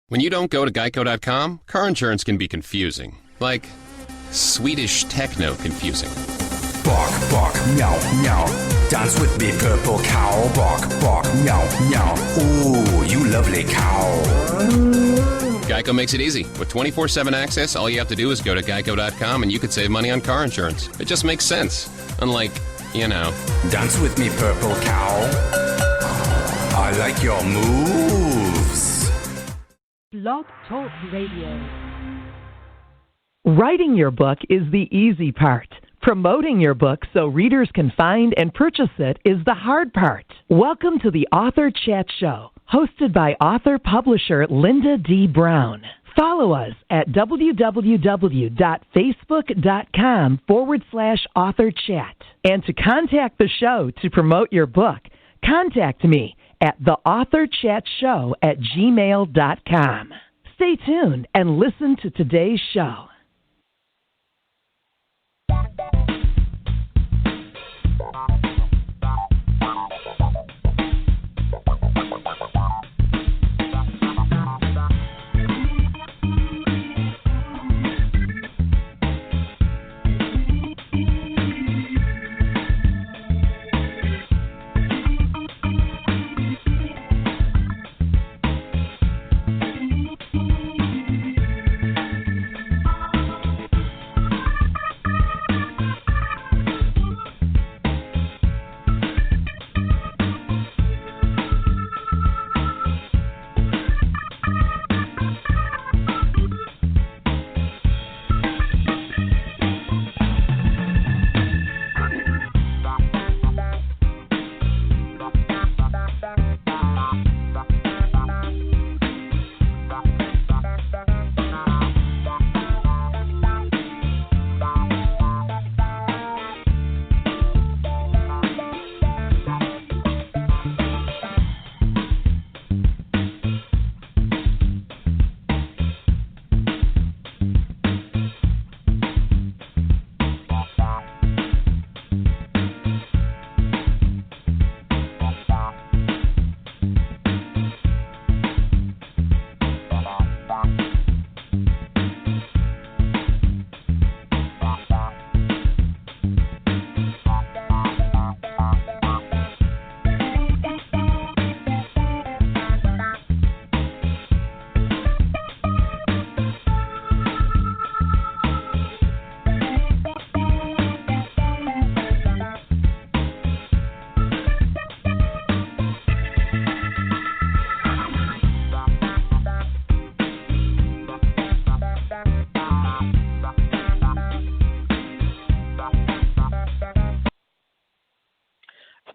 When you don't go to Geico.com, car insurance can be confusing. Like Swedish techno confusing. Bark, bark, meow, meow. Dance with me, purple cow. Bark, bark, meow, meow. Ooh, you lovely cow. Geico makes it easy. With 24/7 access, all you have to do is go to Geico.com and you could save money on car insurance. It just makes sense. Unlike, Dance with me, purple cow. I like your moves. Blog Talk Radio. Writing your book is the easy part. Promoting your book so readers can find and purchase it is the hard part. Welcome to the Author Chat Show, hosted by author-publisher Lynda D. Brown. Follow us at www.facebook.com/authorchat. And to contact the show to promote your book, contact me at theauthorchatshow@gmail.com. Stay tuned and listen to today's show.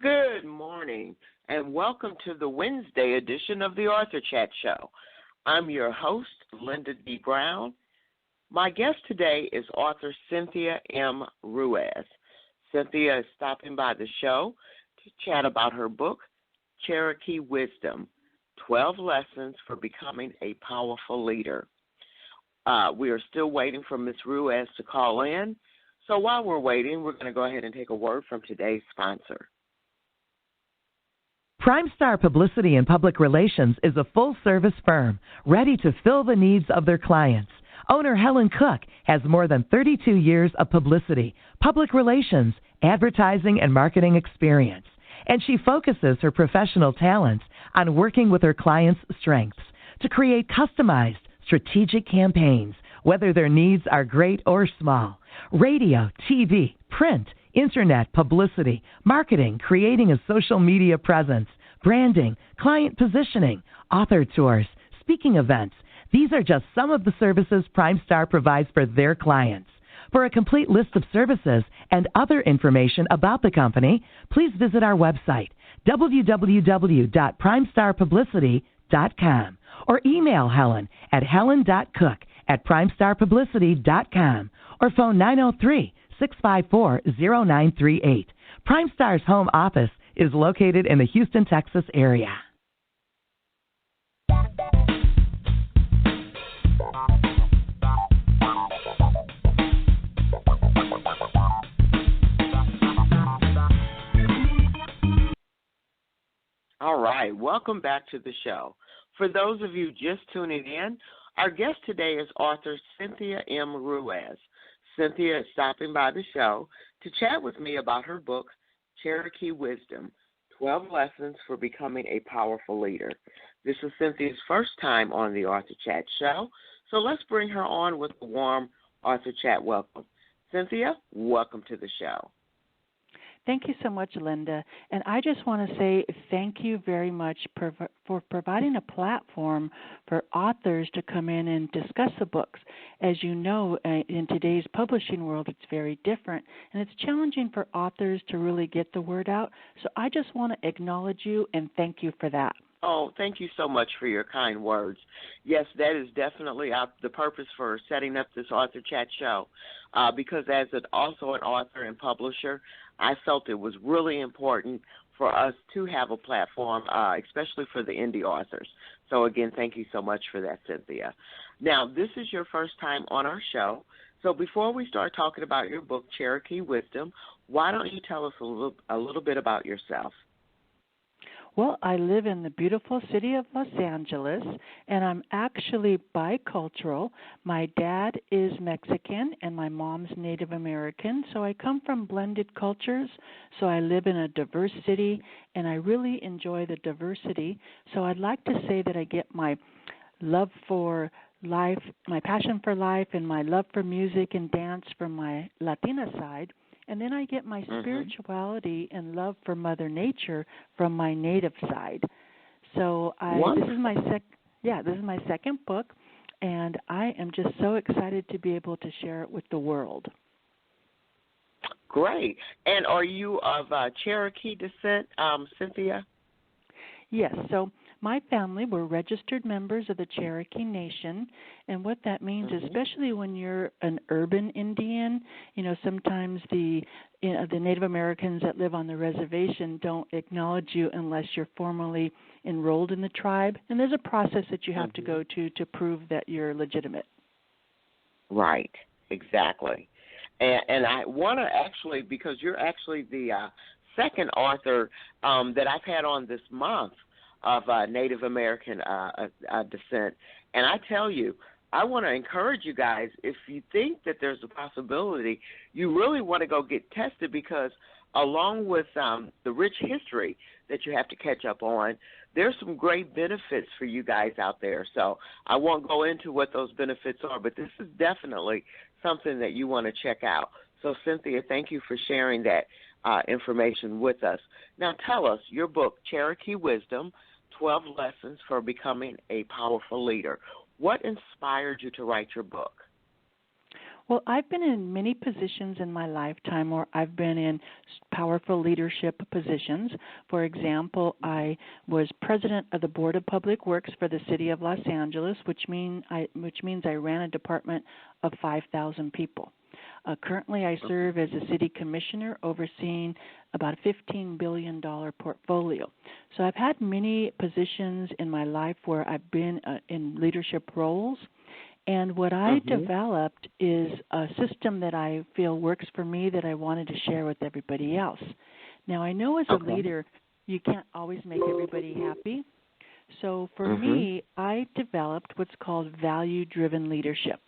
Good morning, and welcome to the Wednesday edition of the Author Chat Show. I'm your host, Lynda D. Brown. My guest today is author Cynthia M. Ruiz. Cynthia is stopping by the show to chat about her book, Cherokee Wisdom, 12 Lessons for Becoming a Powerful Leader. We are still waiting for Ms. Ruiz to call in, so while we're waiting, we're going to go ahead and take a word from today's sponsor. PrimeStar Publicity and Public Relations is a full-service firm ready to fill the needs of their clients. Owner Helen Cook has more than 32 years of publicity, public relations, advertising, and marketing experience, and she focuses her professional talents on working with her clients' strengths to create customized, strategic campaigns, whether their needs are great or small. Radio, TV, print, internet, publicity, marketing, creating a social media presence, branding, client positioning, author tours, speaking events. These are just some of the services PrimeStar provides for their clients. For a complete list of services and other information about the company, please visit our website, www.primestarpublicity.com, or email Helen at helen.cook@primestarpublicity.com, or phone 903-654-0938. PrimeStar's home office is located in the Houston, Texas area. All right. right, welcome back to the show. For those of you just tuning in, our guest today is author Cynthia M. Ruiz. Cynthia is stopping by the show to chat with me about her book, Cherokee Wisdom, 12 Lessons for Becoming a Powerful Leader. This is Cynthia's first time on the Author Chat show, so let's bring her on with a warm Author Chat welcome. Cynthia, welcome to the show. Thank you so much, Lynda. And I just want to say thank you very much for providing a platform for authors to come in and discuss the books. As you know, in today's publishing world, it's very different, and it's challenging for authors to really get the word out. So I just want to acknowledge you and thank you for that. Oh, thank you so much for your kind words. Yes, that is definitely the purpose for setting up this Author Chat show, because as also an author and publisher, I felt it was really important for us to have a platform, especially for the indie authors. So, again, thank you so much for that, Cynthia. Now, this is your first time on our show, so before we start talking about your book, Cherokee Wisdom, why don't you tell us a little bit about yourself? Well, I live in the beautiful city of Los Angeles, and I'm actually bicultural. My dad is Mexican, and my mom's Native American, so I come from blended cultures. So I live in a diverse city, and I really enjoy the diversity. So I'd like to say that I get my love for life, my passion for life, and my love for music and dance from my Latina side. And then I get my spirituality and love for Mother Nature from my native side. So this is my second book, and I am just so excited to be able to share it with the world. Great. And are you of Cherokee descent, Cynthia? Yes. So my family were registered members of the Cherokee Nation, and what that means, especially when you're an urban Indian, sometimes the Native Americans that live on the reservation don't acknowledge you unless you're formally enrolled in the tribe, and there's a process that you have to go to prove that you're legitimate. Right, exactly. And I want to actually, because you're actually the second author that I've had on this month of Native American descent. And I tell you, I want to encourage you guys, if you think that there's a possibility, you really want to go get tested, because along with the rich history that you have to catch up on, there's some great benefits for you guys out there. So I won't go into what those benefits are, but this is definitely something that you want to check out. So, Cynthia, thank you for sharing that information with us. Now tell us, your book, Cherokee Wisdom, 12 Lessons for Becoming a Powerful Leader. What inspired you to write your book? Well, I've been in many positions in my lifetime where I've been in powerful leadership positions. For example, I was president of the Board of Public Works for the City of Los Angeles, which means I ran a department of 5,000 people. Currently, I serve as a city commissioner overseeing about a $15 billion portfolio. So I've had many positions in my life where I've been in leadership roles. And what I developed is a system that I feel works for me that I wanted to share with everybody else. Now, I know as a leader, you can't always make everybody happy. So for me, I developed what's called value-driven leadership,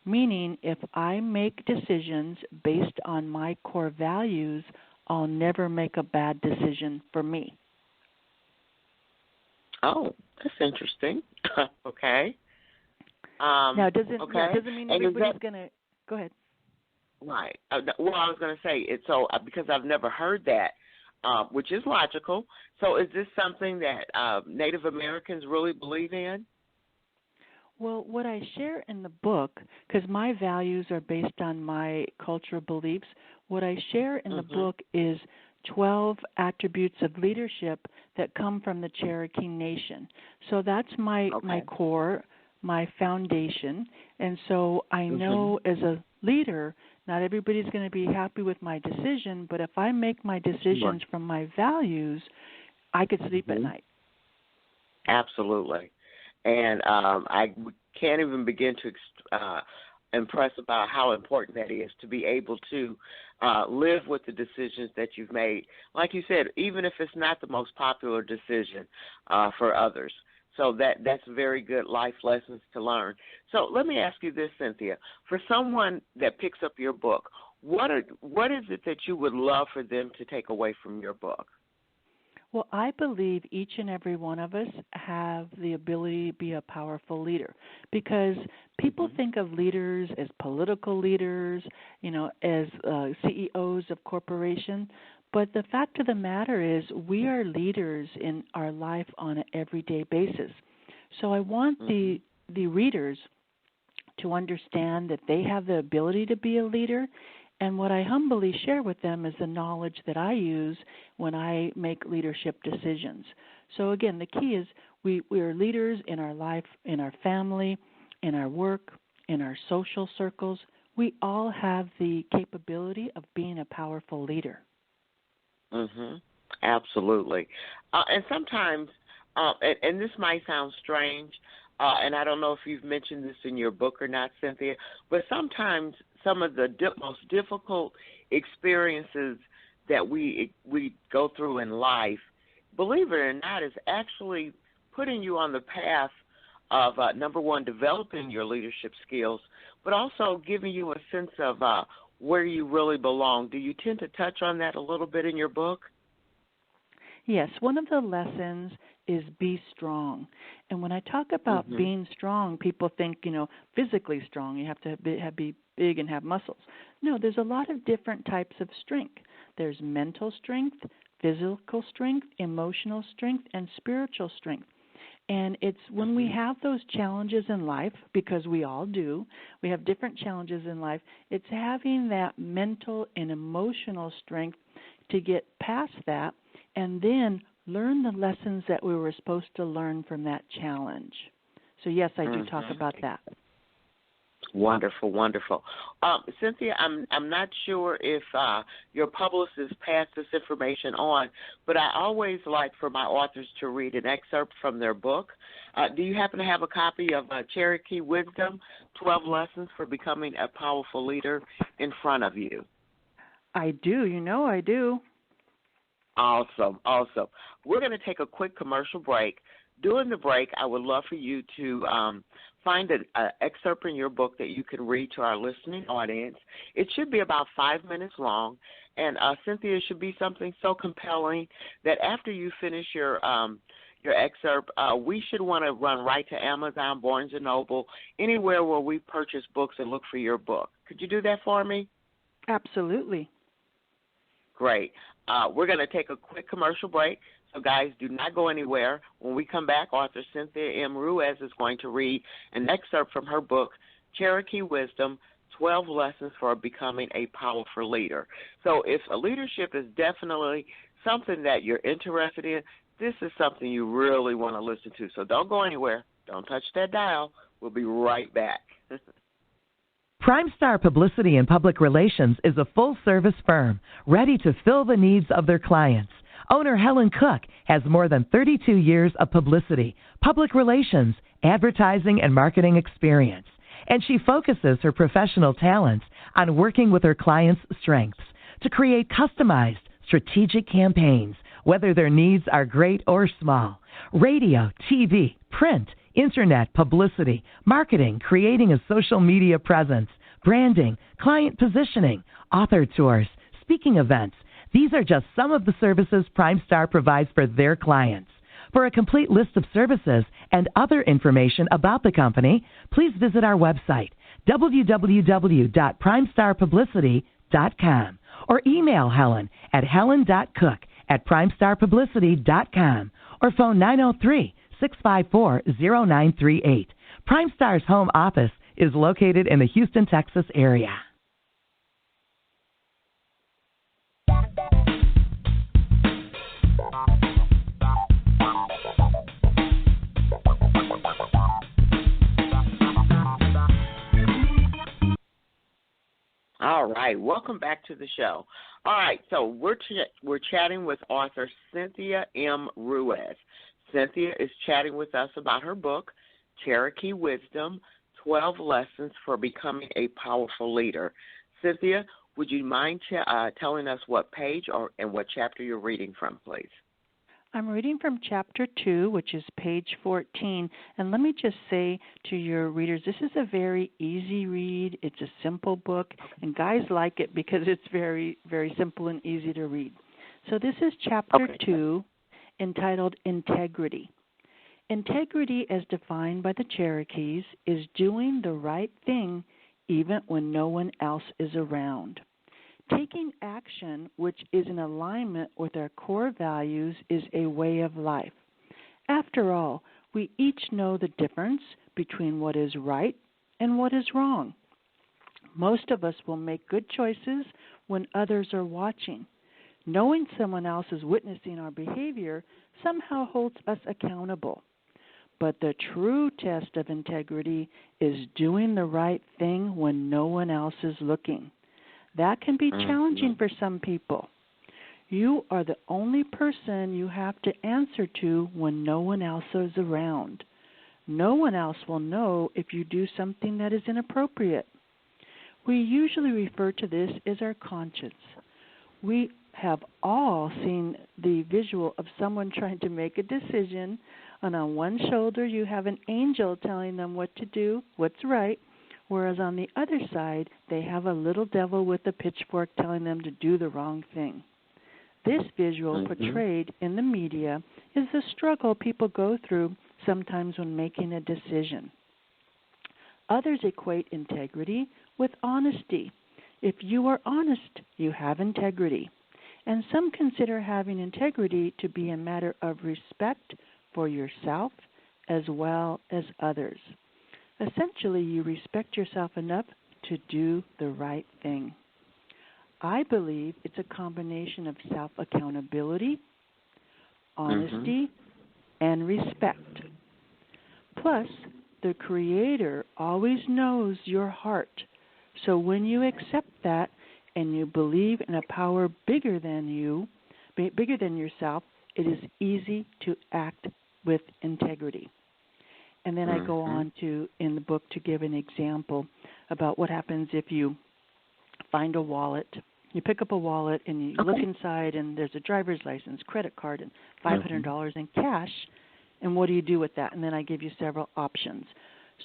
meaning if I make decisions based on my core values, I'll never make a bad decision for me. Oh, that's interesting. Okay. Now, it doesn't mean everybody's going to – go ahead. Right. Well, I was going to say, because I've never heard that, which is logical. So is this something that Native Americans really believe in? Well, what I share in the book, because my values are based on my cultural beliefs, what I share in the book is 12 attributes of leadership that come from the Cherokee Nation. So that's my core, my foundation. And so I know as a leader, not everybody's going to be happy with my decision, but if I make my decisions from my values, I could sleep at night. Absolutely. And I can't even begin to impressed about how important that is to be able to live with the decisions that you've made. Like you said, even if it's not the most popular decision for others. So that's very good life lessons to learn. So let me ask you this, Cynthia. For someone that picks up your book, what is it that you would love for them to take away from your book? Well, I believe each and every one of us have the ability to be a powerful leader, because people think of leaders as political leaders, as CEOs of corporations. But the fact of the matter is we are leaders in our life on an everyday basis. So I want the readers to understand that they have the ability to be a leader. And what I humbly share with them is the knowledge that I use when I make leadership decisions. So again, the key is we are leaders in our life, in our family, in our work, in our social circles. We all have the capability of being a powerful leader. Absolutely. And sometimes, and this might sound strange, and I don't know if you've mentioned this in your book or not, Cynthia, but sometimes some of the most difficult experiences that we go through in life, believe it or not, is actually putting you on the path of, number one, developing your leadership skills, but also giving you a sense of where you really belong. Do you tend to touch on that a little bit in your book? Yes, one of the lessons is be strong. And when I talk about being strong, people think, physically strong. You have to be big and have muscles. No, there's a lot of different types of strength. There's mental strength, physical strength, emotional strength, and spiritual strength. And it's when we have those challenges in life, because we all do, we have different challenges in life, it's having that mental and emotional strength to get past that and then learn the lessons that we were supposed to learn from that challenge. So, yes, I do talk about that. Wonderful, wonderful. Cynthia, I'm not sure if your publicist passed this information on, but I always like for my authors to read an excerpt from their book. Do you happen to have a copy of Cherokee Wisdom, 12 Lessons for Becoming a Powerful Leader in front of you? I do. I do. Awesome, awesome. We're going to take a quick commercial break. During the break, I would love for you to find an excerpt in your book that you can read to our listening audience. It should be about 5 minutes long, and Cynthia, it should be something so compelling that after you finish your excerpt, we should want to run right to Amazon, Barnes & Noble, anywhere where we purchase books and look for your book. Could you do that for me? Absolutely. Great. We're going to take a quick commercial break. So, guys, do not go anywhere. When we come back, author Cynthia M. Ruiz is going to read an excerpt from her book, Cherokee Wisdom, 12 Lessons for Becoming a Powerful Leader. So if leadership is definitely something that you're interested in, this is something you really want to listen to. So don't go anywhere. Don't touch that dial. We'll be right back. PrimeStar Publicity and Public Relations is a full-service firm ready to fill the needs of their clients. Owner Helen Cook has more than 32 years of publicity, public relations, advertising, and marketing experience, and she focuses her professional talents on working with her clients' strengths to create customized, strategic campaigns, whether their needs are great or small. Radio, TV, print, internet, publicity, marketing, creating a social media presence, branding, client positioning, author tours, speaking events. These are just some of the services PrimeStar provides for their clients. For a complete list of services and other information about the company, please visit our website, www.primestarpublicity.com, or email Helen at helen.cook@primestarpublicity.com, or phone 903-654-0938. PrimeStar's home office is located in the Houston, Texas area. All right, welcome back to the show. All right, so we're chatting with author Cynthia M. Ruiz. Cynthia is chatting with us about her book, Cherokee Wisdom, 12 Lessons for Becoming a Powerful Leader. Cynthia, would you mind telling us what page and what chapter you're reading from, please? I'm reading from Chapter 2, which is page 14. And let me just say to your readers, this is a very easy read. It's a simple book, and guys like it because it's very, very simple and easy to read. So this is Chapter 2, entitled Integrity. Integrity, as defined by the Cherokees, is doing the right thing even when no one else is around. Taking action which is in alignment with our core values is a way of life. After all, we each know the difference between what is right and what is wrong. Most of us will make good choices when others are watching. Knowing someone else is witnessing our behavior somehow holds us accountable. But the true test of integrity is doing the right thing when no one else is looking. That can be challenging for some people. You are the only person you have to answer to when no one else is around. No one else will know if you do something that is inappropriate. We usually refer to this as our conscience. We have all seen the visual of someone trying to make a decision, and on one shoulder you have an angel telling them what to do, what's right, whereas on the other side, they have a little devil with a pitchfork telling them to do the wrong thing. This visual portrayed in the media is the struggle people go through sometimes when making a decision. Others equate integrity with honesty. If you are honest, you have integrity. And some consider having integrity to be a matter of respect for yourself as well as others. Essentially, you respect yourself enough to do the right thing. I believe it's a combination of self-accountability, honesty, and respect. Plus, the Creator always knows your heart. So when you accept that and you believe in a power bigger than you, bigger than yourself, it is easy to act with integrity. And then I go on to, in the book, to give an example about what happens if you find a wallet. You pick up a wallet and you look inside and there's a driver's license, credit card, and $500 in cash. And what do you do with that? And then I give you several options.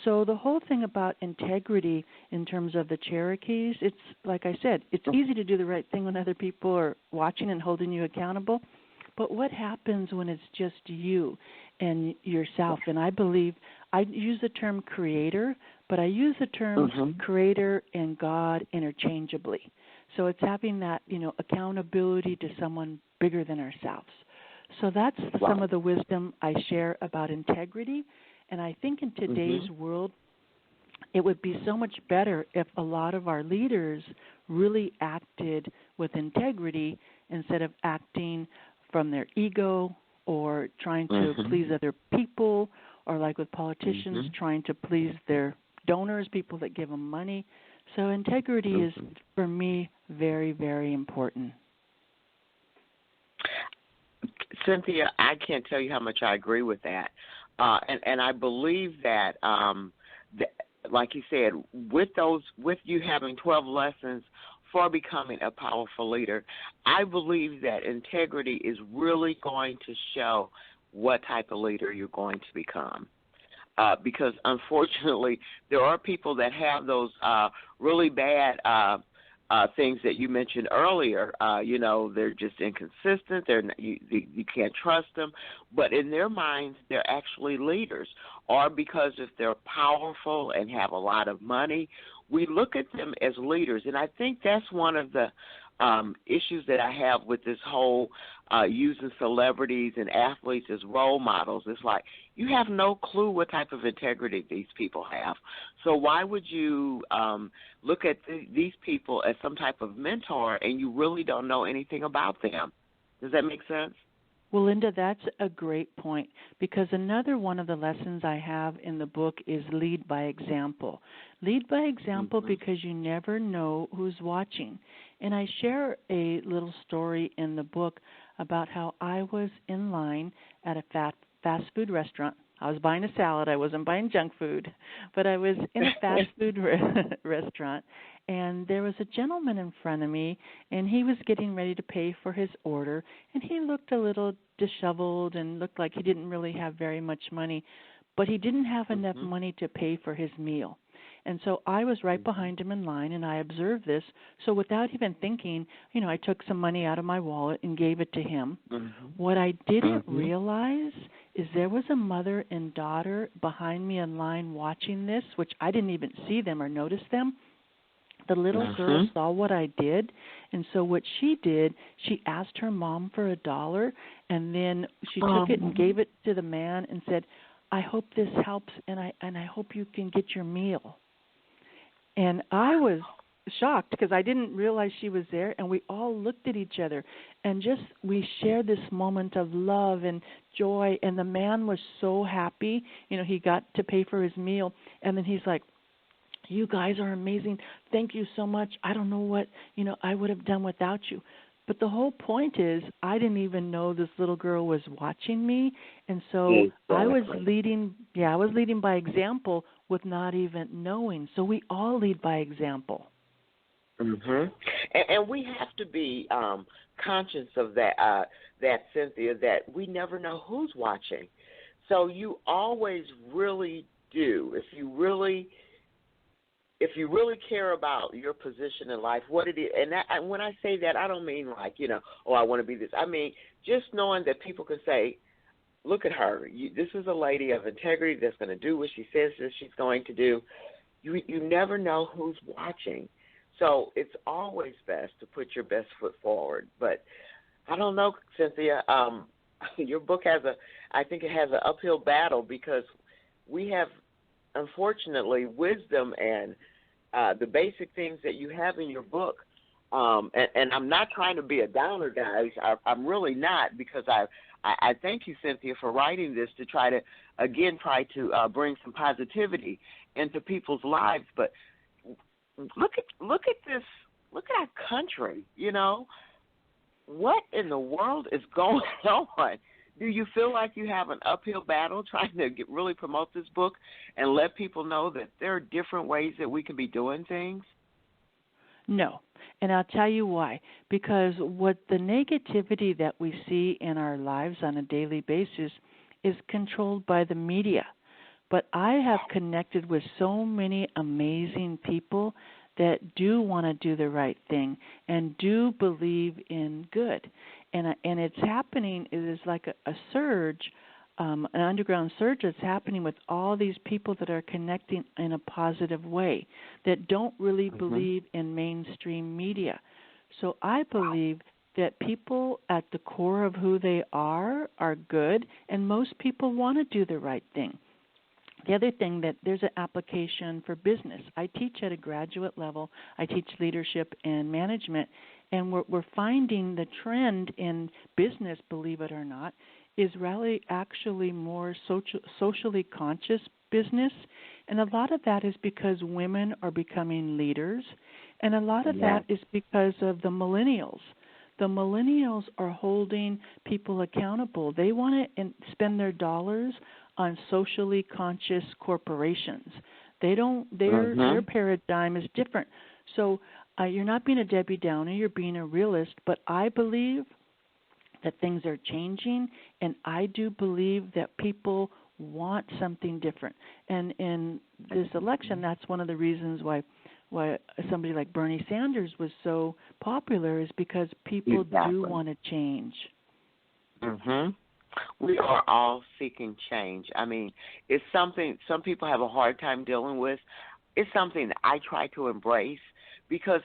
So the whole thing about integrity in terms of the Cherokees, it's like I said, it's easy to do the right thing when other people are watching and holding you accountable. But what happens when it's just you and yourself? And I believe I use the term creator, but I use the terms creator and God interchangeably. So it's having that, accountability to someone bigger than ourselves. So that's some of the wisdom I share about integrity. And I think in today's world, it would be so much better if a lot of our leaders really acted with integrity instead of acting from their ego or trying to please other people, or like with politicians, trying to please their donors, people that give them money. So integrity is, for me, very, very important. Cynthia, I can't tell you how much I agree with that. And I believe that, like you said, with you having 12 lessons for becoming a powerful leader, I believe that integrity is really going to show what type of leader you're going to become. Because, unfortunately, there are people that have those really bad things that you mentioned earlier. They're just inconsistent. You can't trust them. But in their minds, they're actually leaders. Or because if they're powerful and have a lot of money, we look at them as leaders. And I think that's one of the issues that I have with this whole using celebrities and athletes as role models. It's like you have no clue what type of integrity these people have. So why would you look at these people as some type of mentor and you really don't know anything about them? Does that make sense? Well, Lynda, that's a great point, because another one of the lessons I have in the book is lead by example. Lead by example because you never know who's watching. And I share a little story in the book about how I was in line at a fast food restaurant. I was buying a salad. I wasn't buying junk food, but I was in a fast food restaurant, and there was a gentleman in front of me, and he was getting ready to pay for his order, and he looked a little disheveled and looked like he didn't really have very much money, but he didn't have enough money to pay for his meal. And so I was right behind him in line, and I observed this. So without even thinking, I took some money out of my wallet and gave it to him. What I didn't realize is there was a mother and daughter behind me in line watching this, which I didn't even see them or notice them. The little girl saw what I did, and so what she did, she asked her mom for $1, and then she took it and gave it to the man and said, I hope this helps, and I hope you can get your meal. And I was shocked because I didn't realize she was there, and we all looked at each other, and we shared this moment of love and joy, and the man was so happy. He got to pay for his meal, and then he's like, you guys are amazing. Thank you so much. I don't know what, I would have done without you. But the whole point is I didn't even know this little girl was watching me, and so I was leading by example with not even knowing. So we all lead by example. And we have to be conscious of that, Cynthia, that we never know who's watching. So you always really do. If you really care about your position in life, what it is, and when I say that, I don't mean like, I want to be this. I mean, just knowing that people can say, look at her. This is a lady of integrity that's going to do what she says that she's going to do. You never know who's watching. So it's always best to put your best foot forward. But I don't know, Cynthia, your book I think it has an uphill battle because we have, unfortunately, wisdom and the basic things that you have in your book. And I'm not trying to be a downer, guys. I'm really not, because I thank you, Cynthia, for writing this to try to bring some positivity into people's lives. But look at this. Look at our country. What in the world is going on? Do you feel like you have an uphill battle trying to really promote this book and let people know that there are different ways that we can be doing things? No, and I'll tell you why. Because what the negativity that we see in our lives on a daily basis is controlled by the media. But I have connected with so many amazing people that do want to do the right thing and do believe in good. And it's happening, it is like a surge, an underground surge that's happening with all these people that are connecting in a positive way, that don't really believe in mainstream media. So I believe that people at the core of who they are good, and most people want to do the right thing. The other thing, that there's an application for business. I teach at a graduate level. I teach leadership and management, and we're finding the trend in business, believe it or not, is really actually more socially conscious business. And a lot of that is because women are becoming leaders, and a lot of that is because of the millennials. The millennials are holding people accountable. They want to spend their dollars on socially conscious corporations. They don't. Their paradigm is different. So you're not being a Debbie Downer. You're being a realist. But I believe that things are changing, and I do believe that people want something different. And in this election, that's one of the reasons why somebody like Bernie Sanders was so popular, is because people do want to change. We are all seeking change. I mean, it's something some people have a hard time dealing with. It's something that I try to embrace because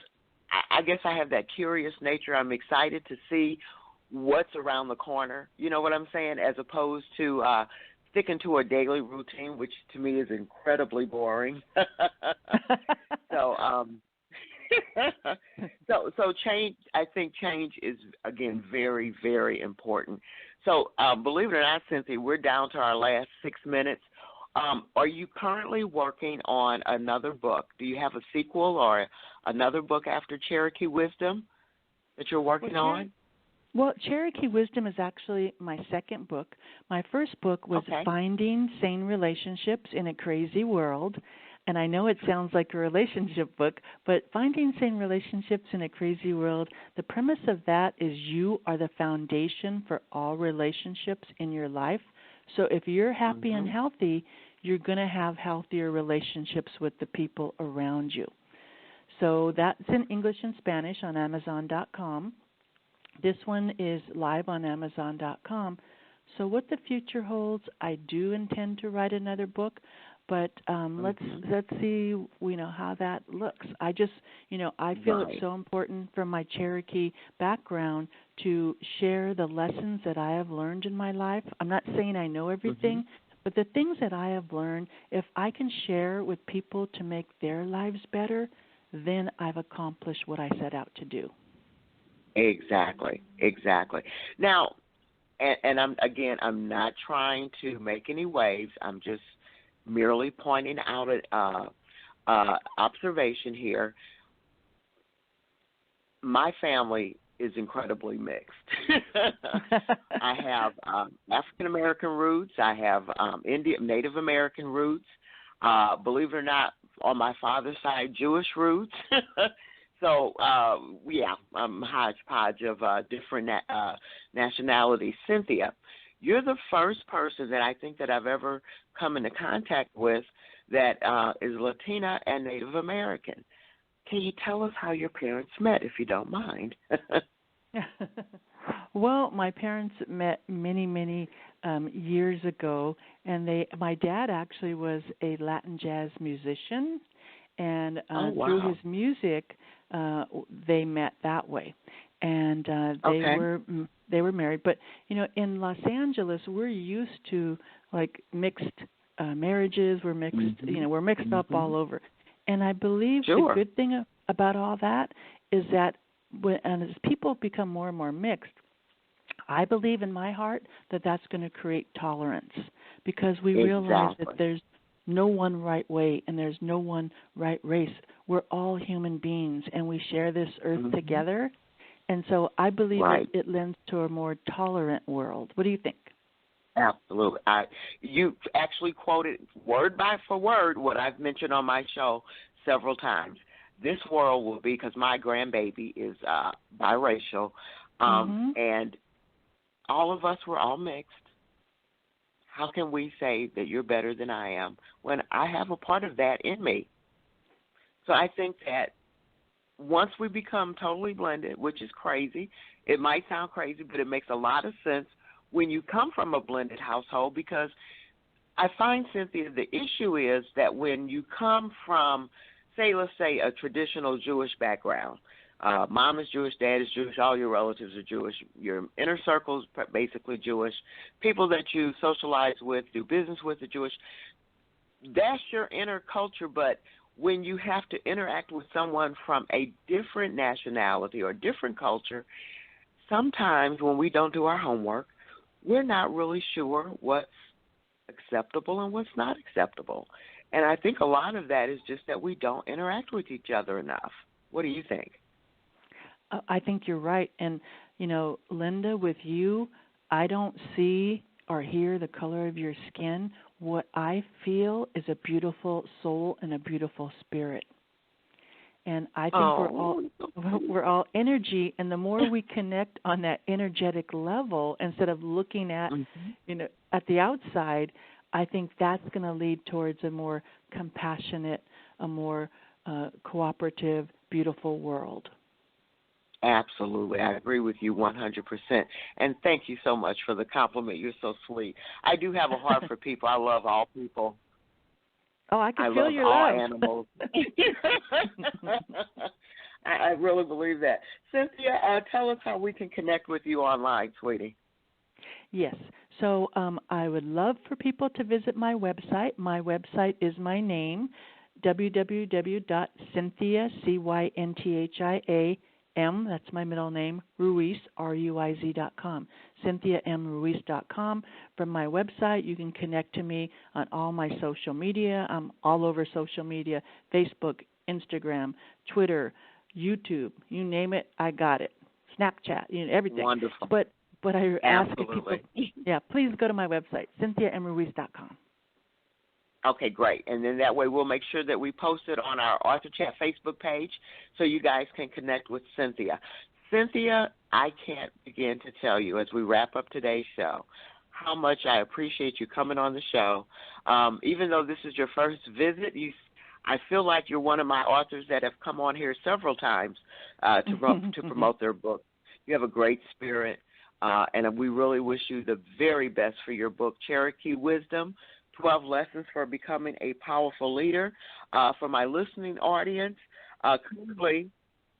I guess I have that curious nature. I'm excited to see what's around the corner. You know what I'm saying? As opposed to sticking to a daily routine, which to me is incredibly boring. So change. I think change is, again, very, very important. So believe it or not, Cynthia, we're down to our last 6 minutes. Are you currently working on another book? Do you have a sequel or another book after Cherokee Wisdom that you're working on? Well, Cherokee Wisdom is actually my second book. My first book was Finding Sane Relationships in a Crazy World. And I know it sounds like a relationship book, but Finding Sane Relationships in a Crazy World, the premise of that is you are the foundation for all relationships in your life. So if you're happy and healthy, you're going to have healthier relationships with the people around you. So that's in English and Spanish on Amazon.com. This one is live on Amazon.com. So what the future holds, I do intend to write another book, but let's see, how that looks. I just, I feel it's so important from my Cherokee background to share the lessons that I have learned in my life. I'm not saying I know everything, but the things that I have learned, if I can share with people to make their lives better, then I've accomplished what I set out to do. Exactly. Now, and I'm not trying to make any waves. I'm just merely pointing out an observation here. My family is incredibly mixed. I have African American roots. I have Native American roots. Believe it or not, on my father's side, Jewish roots. So, I'm a hodgepodge of different nationalities. Cynthia, you're the first person that I think that I've ever come into contact with that is Latina and Native American. Can you tell us how your parents met, if you don't mind? Well, my parents met many years ago, and my dad actually was a Latin jazz musician, and through his music, they met that way, and they were married. But in Los Angeles, we're used to like mixed marriages. We're mixed, we're mixed up all over. And I believe the good thing about all that is that as people become more and more mixed, I believe in my heart that that's going to create tolerance, because we realize that there's no one right way and there's no one right race. We're all human beings and we share this earth together. And so I believe it lends to a more tolerant world. What do you think? Absolutely. You actually quoted word by for word what I've mentioned on my show several times. This world will be, because my grandbaby is biracial, and all of us were all mixed. How can we say that you're better than I am when I have a part of that in me? So I think that once we become totally blended, which is crazy, it might sound crazy, but it makes a lot of sense when you come from a blended household, because I find, Cynthia, the issue is that when you come from, let's say a traditional Jewish background, mom is Jewish, dad is Jewish, all your relatives are Jewish, your inner circle is basically Jewish, people that you socialize with, do business with are Jewish. That's your inner culture, but when you have to interact with someone from a different nationality or different culture, sometimes when we don't do our homework, we're not really sure what's acceptable and what's not acceptable. And I think a lot of that is just that we don't interact with each other enough. What do you think? I think you're right. And, Lynda, with you, I don't see or hear the color of your skin. What I feel is a beautiful soul and a beautiful spirit. And I think we're all energy, and the more we connect on that energetic level instead of looking at, at the outside, I think that's going to lead towards a more compassionate, a more cooperative, beautiful world. Absolutely. I agree with you 100%. And thank you so much for the compliment. You're so sweet. I do have a heart for people. I love all people. Oh, I can feel your love all love. Animals. I really believe that. Cynthia, tell us how we can connect with you online, sweetie. Yes. So I would love for people to visit my website. My website is my name, www.cynthia, CYNTHIA, that's my middle name, Ruiz, RUIZ.com, CynthiaMRuiz.com. From my website, you can connect to me on all my social media. I'm all over social media, Facebook, Instagram, Twitter, YouTube, you name it, I got it. Snapchat, everything. Wonderful. But I ask if Absolutely. people, please go to my website, CynthiaMRuiz.com. Okay, great. And then that way we'll make sure that we post it on our Author Chat Facebook page so you guys can connect with Cynthia. Cynthia, I can't begin to tell you as we wrap up today's show how much I appreciate you coming on the show. Even though this is your first visit, I feel like you're one of my authors that have come on here several times to promote their book. You have a great spirit, and we really wish you the very best for your book, Cherokee Wisdom, 12 Lessons for Becoming a Powerful Leader. For my listening audience, currently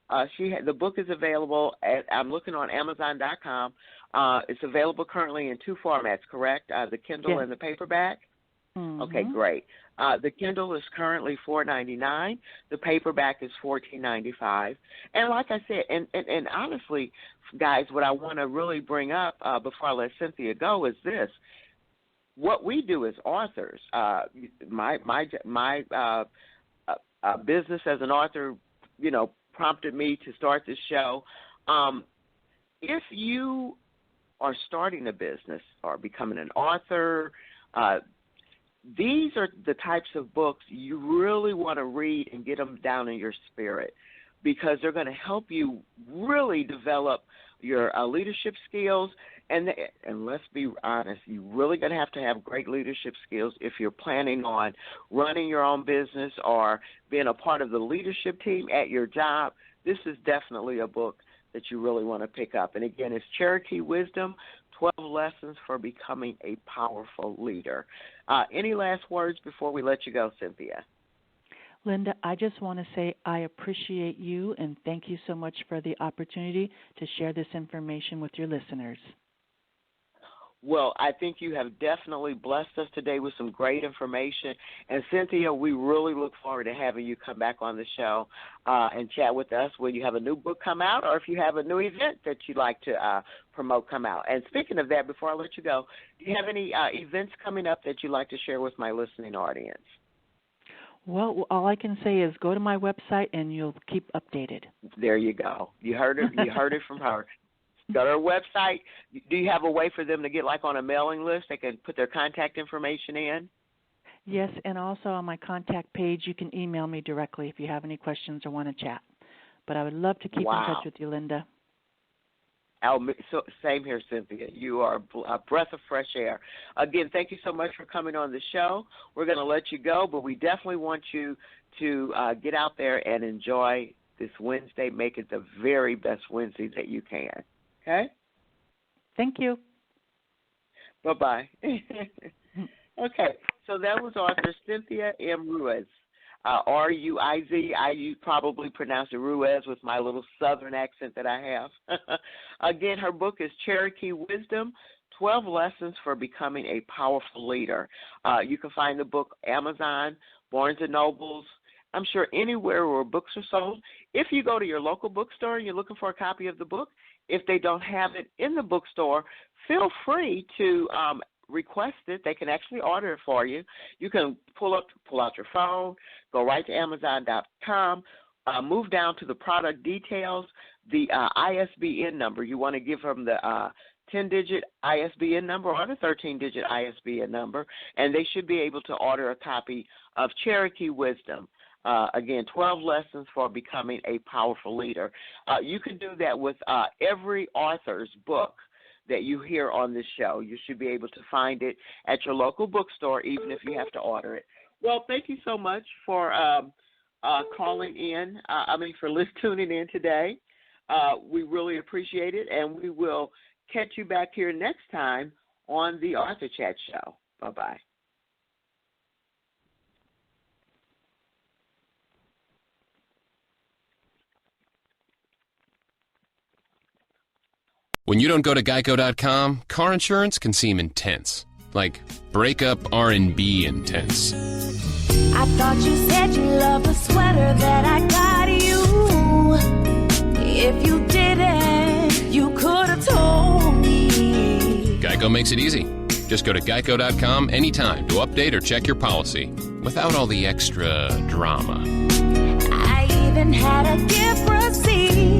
the book is available I'm looking on Amazon.com. It's available currently in two formats, correct? The Kindle and the paperback? Mm-hmm. Okay, great. The Kindle is currently $4.99. The paperback is $14.95. And like I said, and honestly, guys, what I want to really bring up before I let Cynthia go is this. What we do as authors, my business as an author, prompted me to start this show. If you are starting a business or becoming an author, these are the types of books you really want to read and get them down in your spirit, because they're going to help you really develop your leadership skills. And let's be honest, you're really going to have great leadership skills if you're planning on running your own business or being a part of the leadership team at your job. This is definitely a book that you really want to pick up. And again, it's Cherokee Wisdom, 12 Lessons for Becoming a Powerful Leader. Any last words before we let you go, Cynthia? Lynda, I just want to say I appreciate you and thank you so much for the opportunity to share this information with your listeners. Well, I think you have definitely blessed us today with some great information. And, Cynthia, we really look forward to having you come back on the show and chat with us when you have a new book come out, or if you have a new event that you'd like to promote come out. And speaking of that, before I let you go, do you have any events coming up that you'd like to share with my listening audience? Well, all I can say is go to my website and you'll keep updated. There you go. You heard it. You heard it from her. Go to her website. Do you have a way for them to get on a mailing list? They can put their contact information in? Yes, and also on my contact page, you can email me directly if you have any questions or want to chat. But I would love to keep in touch with you, Lynda. So, same here, Cynthia. You are a breath of fresh air. Again, thank you so much for coming on the show. We're going to let you go, but we definitely want you to get out there and enjoy this Wednesday. Make it the very best Wednesday that you can. Okay? Thank you. Bye-bye. Okay, so that was author Cynthia M. Ruiz, R-U-I-Z. I probably pronounced it Ruiz with my little southern accent that I have. Again, her book is Cherokee Wisdom, 12 Lessons for Becoming a Powerful Leader. You can find the book Amazon, Barnes & Nobles, I'm sure anywhere where books are sold. If you go to your local bookstore and you're looking for a copy of the book, if they don't have it in the bookstore, feel free to request it. They can actually order it for you. You can pull out your phone, go right to Amazon.com, move down to the product details, the ISBN number. You want to give them the 10-digit ISBN number or the 13-digit ISBN number, and they should be able to order a copy of Cherokee Wisdom. Again, 12 Lessons for Becoming a Powerful Leader. You can do that with every author's book that you hear on this show. You should be able to find it at your local bookstore, even if you have to order it. Well, thank you so much for calling in, for tuning in today. We really appreciate it, and we will catch you back here next time on the Author Chat Show. Bye-bye. When you don't go to Geico.com, car insurance can seem intense. Like breakup R&B intense. I thought you said you loved the sweater that I got you. If you didn't, you could have told me. Geico makes it easy. Just go to Geico.com anytime to update or check your policy without all the extra drama. I even had a gift receipt.